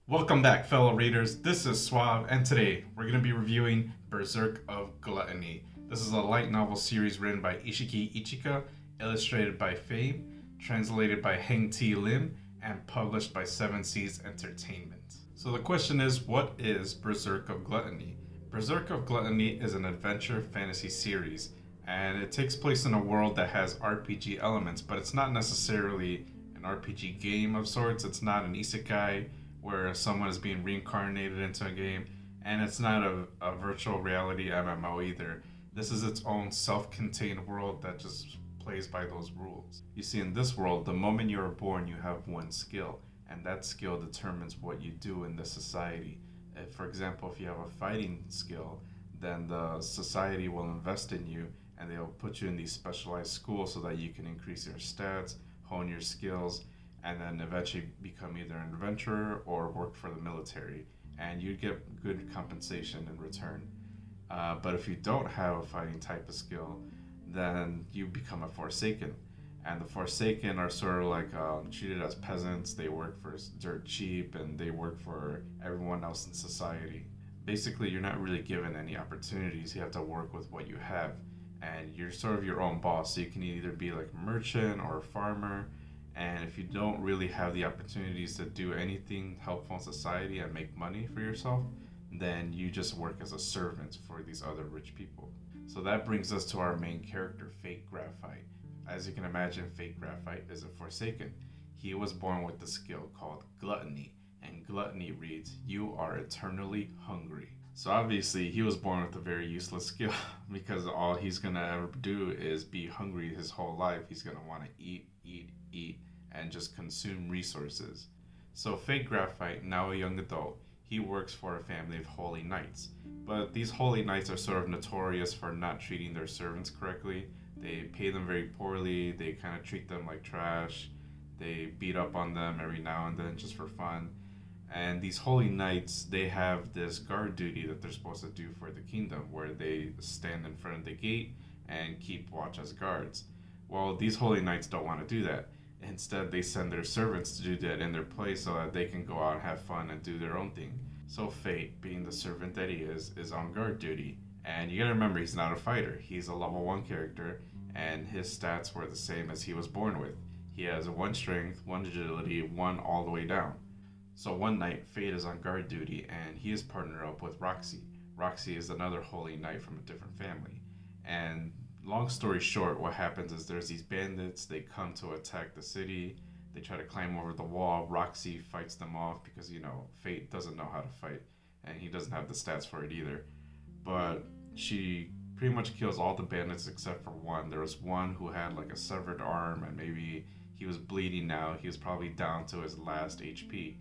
Welcome back, fellow readers. This is Suave, and today we're going to be reviewing Berserk of Gluttony. This is a light novel series written by Isshiki Ichika, illustrated by Fame, translated by Hengtee Lim, and published by Seven Seas Entertainment. So the question is, what is Berserk of Gluttony? Berserk of Gluttony is an adventure fantasy series, and it takes place in a world that has RPG elements, but it's not necessarily an RPG game of sorts. It's not an isekai where someone is being reincarnated into a game, and it's not a virtual reality MMO either. This is its own self contained world that just plays by those rules. You see, in this world, the moment you are born, you have one skill, and that skill determines what you do in the society. If, for example, if you have a fighting skill, then the society will invest in you and they'll put you in these specialized schools so that you can increase your stats, hone your skills, and then eventually become either an adventurer or work for the military, and you get good compensation in return. But if you don't have a fighting type of skill, then you become a Forsaken. And the Forsaken are sort of like treated as peasants. They work for dirt cheap and they work for everyone else in society. Basically, you're not really given any opportunities. You have to work with what you have. And you're sort of your own boss. So you can either be like a merchant or a farmer, and if you don't really have the opportunities to do anything helpful in society and make money for yourself, then you just work as a servant for these other rich people. So that brings us to our main character, Fate Graphite. As you can imagine, Fate Graphite is a Forsaken. He was born with the skill called Gluttony, and Gluttony reads, "You are eternally hungry." So obviously, he was born with a very useless skill because all he's gonna ever do is be hungry his whole life. He's gonna want to eat, eat, eat, and just consume resources. So Fate Graphite, now a young adult, he works for a family of holy knights. But these holy knights are sort of notorious for not treating their servants correctly. They pay them very poorly, they kind of treat them like trash, they beat up on them every now and then just for fun. And these holy knights, they have this guard duty that they're supposed to do for the kingdom, where they stand in front of the gate and keep watch as guards. Well, these holy knights don't want to do that. Instead, they send their servants to do that in their place so that they can go out and have fun and do their own thing. So Fate, being the servant that he is on guard duty. And you gotta remember, he's not a fighter. He's a level 1 character, and his stats were the same as he was born with. He has 1 strength, 1 agility, 1 all the way down. So one night, Fate is on guard duty, and he is partnered up with Roxy. Roxy is another holy knight from a different family. And long story short, what happens is there's these bandits, they come to attack the city, they try to climb over the wall. Roxy fights them off because, Fate doesn't know how to fight, and he doesn't have the stats for it either. But she pretty much kills all the bandits except for one. There was one who had like a severed arm, and maybe he was bleeding now. He was probably down to his last HP,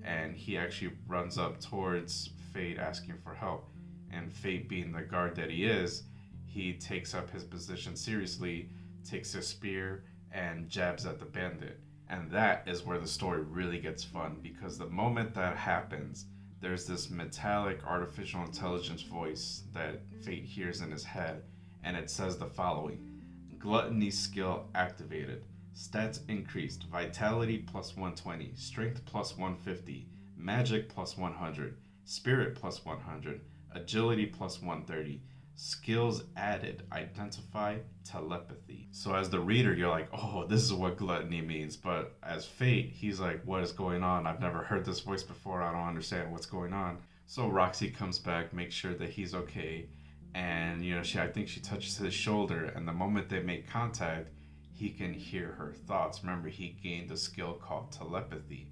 and he actually runs up towards Fate asking for help. And Fate, being the guard that he is, he takes up his position seriously, takes a spear, and jabs at the bandit. And that is where the story really gets fun, because the moment that happens, there's this metallic artificial intelligence voice that Fate hears in his head, and it says the following: Gluttony skill activated. Stats increased. Vitality plus 120. Strength plus 150. Magic plus 100. Spirit plus 100. Agility plus 130. Skills added: identify, telepathy. So as the reader, you're like, oh, this is what gluttony means. But as Fate, he's like, what is going on? I've never heard this voice before. I don't understand what's going on. So Roxy comes back, makes sure that he's okay. And, I think she touches his shoulder. And the moment they make contact, he can hear her thoughts. Remember, he gained a skill called telepathy.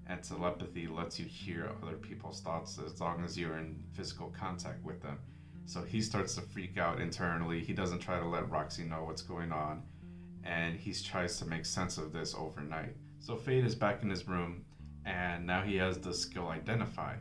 And telepathy lets you hear other people's thoughts as long as you're in physical contact with them. So he starts to freak out internally. He doesn't try to let Roxy know what's going on, and he tries to make sense of this overnight. So Fate is back in his room, and now he has the skill Identify.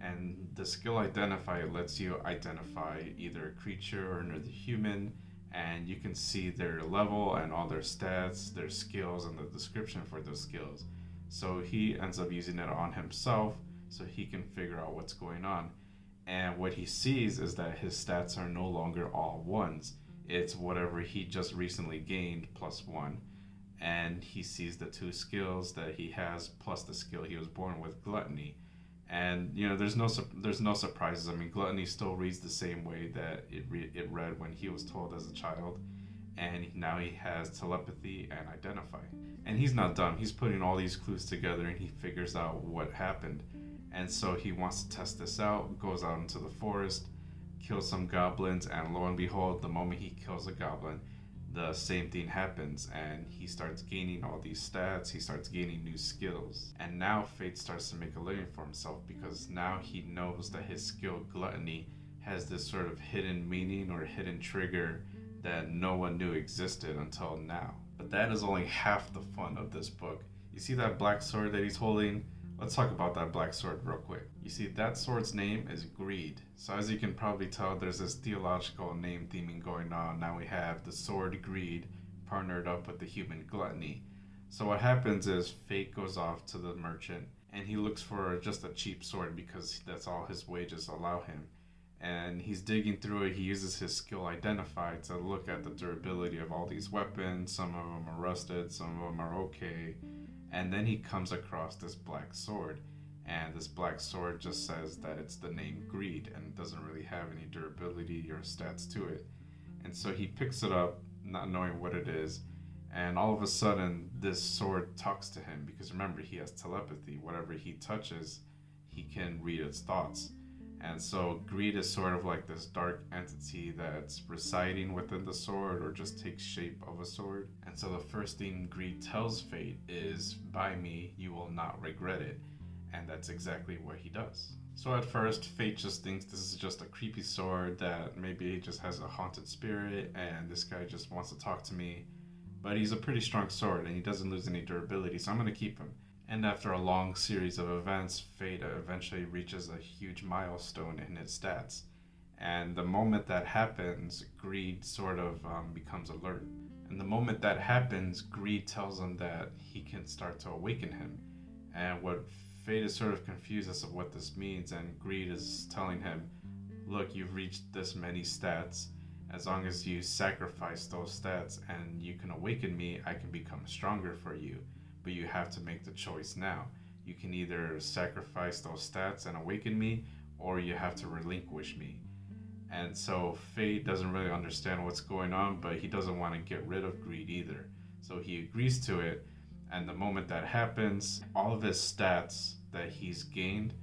And the skill Identify lets you identify either a creature or another human, and you can see their level and all their stats, their skills, and the description for those skills. So he ends up using it on himself so he can figure out what's going on. And what he sees is that his stats are no longer all ones. It's whatever he just recently gained plus 1. And he sees the 2 skills that he has plus the skill he was born with, Gluttony. And there's no surprises. I mean, gluttony still reads the same way that it read when he was told as a child, and now he has telepathy and identify. And he's not dumb. He's putting all these clues together, and he figures out what happened. And so he wants to test this out. Goes out into the forest, kills some goblins, and lo and behold, the moment he kills a goblin, the same thing happens, and he starts gaining all these stats. He starts gaining new skills, and now Fate starts to make a living for himself, because now he knows that his skill gluttony has this sort of hidden meaning or hidden trigger that no one knew existed until now. But that is only half the fun of this book. You see that black sword that he's holding? Let's talk about that black sword real quick. You see, that sword's name is Greed. So as you can probably tell, there's this theological name theming going on. Now we have the sword Greed partnered up with the human Gluttony. So what happens is Fate goes off to the merchant, and he looks for just a cheap sword because that's all his wages allow him. And he's digging through it. He uses his skill Identify to look at the durability of all these weapons. Some of them are rusted, some of them are okay. And then he comes across this black sword, and this black sword just says that it's the name Greed, and it doesn't really have any durability or stats to it. And so he picks it up, not knowing what it is, and all of a sudden this sword talks to him, because remember, he has telepathy. Whatever he touches, he can read its thoughts. And so Greed is sort of like this dark entity that's residing within the sword, or just takes shape of a sword. And so the first thing Greed tells Fate is, "By me, you will not regret it." And that's exactly what he does. So at first, Fate just thinks this is just a creepy sword that maybe just has a haunted spirit, and this guy just wants to talk to me. But he's a pretty strong sword, and he doesn't lose any durability, so I'm going to keep him. And after a long series of events, Fate eventually reaches a huge milestone in its stats. And the moment that happens, Greed sort of becomes alert. And the moment that happens, Greed tells him that he can start to awaken him. And what Fate is sort of confused as to what this means, and Greed is telling him, "Look, you've reached this many stats. As long as you sacrifice those stats and you can awaken me, I can become stronger for you. But you have to make the choice now. You can either sacrifice those stats and awaken me, or you have to relinquish me." And so Fate doesn't really understand what's going on, but he doesn't want to get rid of Greed either. So he agrees to it, and the moment that happens, all of his stats that he's gained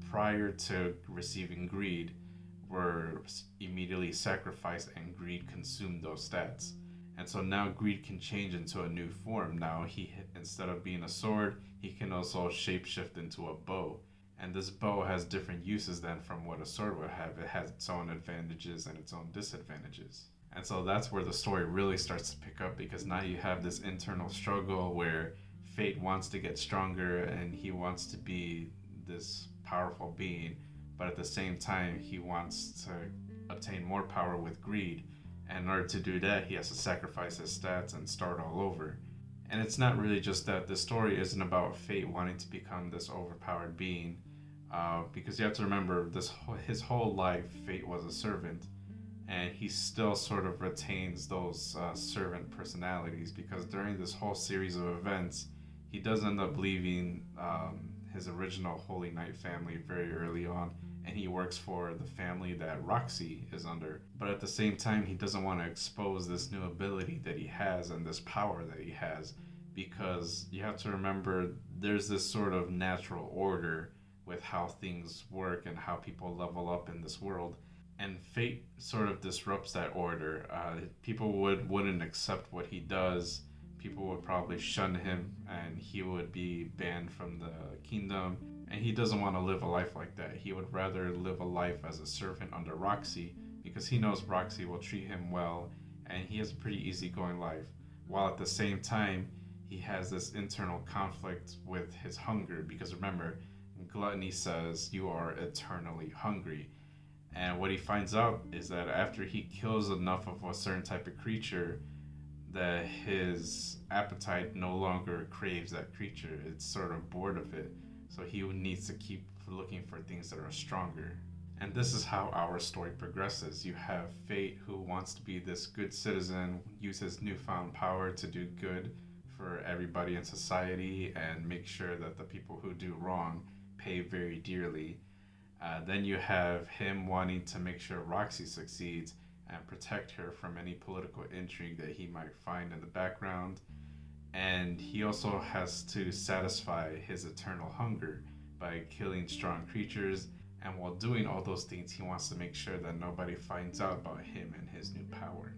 prior to receiving Greed were immediately sacrificed, and Greed consumed those stats. And so now Greed can change into a new form. Now instead of being a sword, he can also shapeshift into a bow. And this bow has different uses than from what a sword would have. It has its own advantages and its own disadvantages. And so that's where the story really starts to pick up, because now you have this internal struggle where Fate wants to get stronger and he wants to be this powerful being, but at the same time he wants to obtain more power with Greed. And in order to do that, he has to sacrifice his stats and start all over. And it's not really just that. The story isn't about Fate wanting to become this overpowered being, because you have to remember, his whole life, Fate was a servant, and he still sort of retains those servant personalities, because during this whole series of events, he does end up leaving his original Holy Knight family very early on, and he works for the family that Roxy is under. But at the same time, he doesn't want to expose this new ability that he has and this power that he has, because you have to remember, there's this sort of natural order with how things work and how people level up in this world. And Fate sort of disrupts that order. People wouldn't accept what he does. People would probably shun him, and he would be banned from the kingdom. And he doesn't want to live a life like that. He would rather live a life as a servant under Roxy, because he knows Roxy will treat him well, and he has a pretty easygoing life. While at the same time, he has this internal conflict with his hunger, because remember, Gluttony says you are eternally hungry. And what he finds out is that after he kills enough of a certain type of creature, that his appetite no longer craves that creature. It's sort of bored of it. So he needs to keep looking for things that are stronger. And this is how our story progresses. You have Fate, who wants to be this good citizen, use his newfound power to do good for everybody in society, and make sure that the people who do wrong pay very dearly. Then you have him wanting to make sure Roxy succeeds and protect her from any political intrigue that he might find in the background. And he also has to satisfy his eternal hunger by killing strong creatures. And while doing all those things, he wants to make sure that nobody finds out about him and his new power.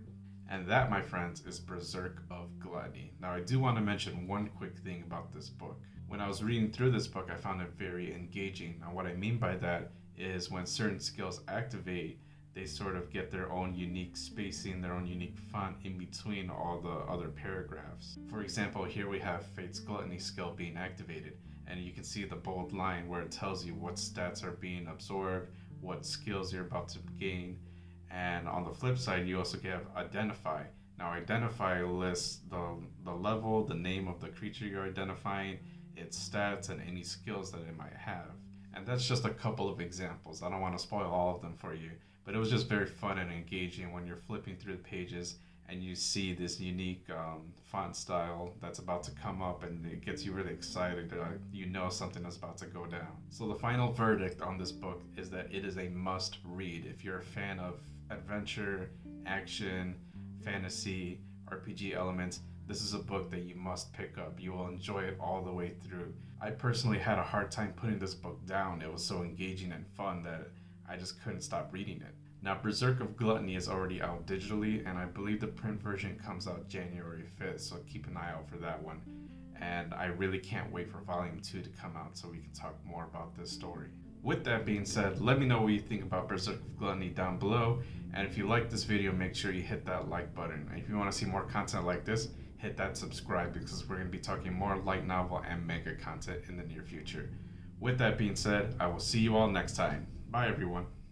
And that, my friends, is Berserk of Gluttony. Now, I do want to mention one quick thing about this book. When I was reading through this book, I found it very engaging. Now, what I mean by that is when certain skills activate, they sort of get their own unique spacing, their own unique font in between all the other paragraphs. For example, here we have Fate's Gluttony skill being activated, and you can see the bold line where it tells you what stats are being absorbed, what skills you're about to gain. And on the flip side, you also have Identify. Now, Identify lists the level, the name of the creature you're identifying, its stats, and any skills that it might have. And that's just a couple of examples. I don't want to spoil all of them for you, but it was just very fun and engaging when you're flipping through the pages and you see this unique font style that's about to come up, and it gets you really excited. You know something is about to go down. So the final verdict on this book is that it is a must read if you're a fan of adventure, action, fantasy, RPG elements. This is a book that you must pick up. You will enjoy it all the way through. I personally had a hard time putting this book down. It was so engaging and fun that I just couldn't stop reading it. Now, Berserk of Gluttony is already out digitally, and I believe the print version comes out January 5th, so keep an eye out for that one. And I really can't wait for Volume 2 to come out so we can talk more about this story. With that being said, let me know what you think about Berserk of Gluttony down below, and if you like this video, make sure you hit that like button. And if you want to see more content like this, hit that subscribe, because we're going to be talking more light novel and manga content in the near future. With that being said, I will see you all next time. Bye, everyone.